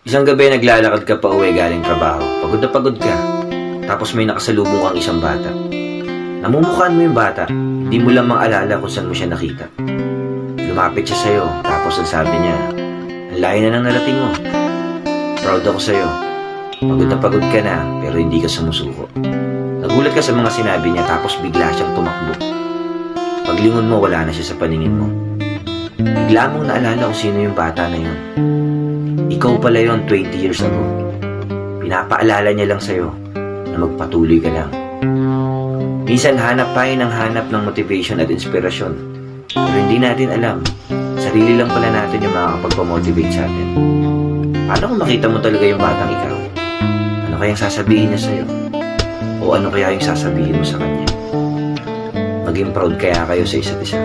Isang gabi naglalakad ka pa uwi galing trabaho. Pagod na pagod ka. Tapos may nakasalubong kang isang bata. Namumukhaan mo yung bata. Hindi mo lang maalala kung saan mo siya nakita. Lumapit siya sa'yo. Tapos ang sabi niya, ang layo na nang narating mo. Proud ako sa'yo. Pagod na pagod ka na, pero hindi ka sumusuko. Nagulat ka sa mga sinabi niya, tapos bigla siyang tumakbo. Paglingon mo, wala na siya sa paningin mo. Bigla mong naalala kung sino yung bata na yun. Ikaw pala yun 20 years ago. Pinapaalala niya lang sa'yo na magpatuloy ka lang. Minsan hanap tayo ng hanap ng motivation at inspirasyon. Pero hindi natin alam, sarili lang pala natin yung makakapagpamotivate sa atin. Paano kung makita mo talaga yung batang ikaw? Ano kayang sasabihin niya sa'yo? O ano kaya yung sasabihin mo sa kanya? Maging proud kaya kayo sa isa't isa?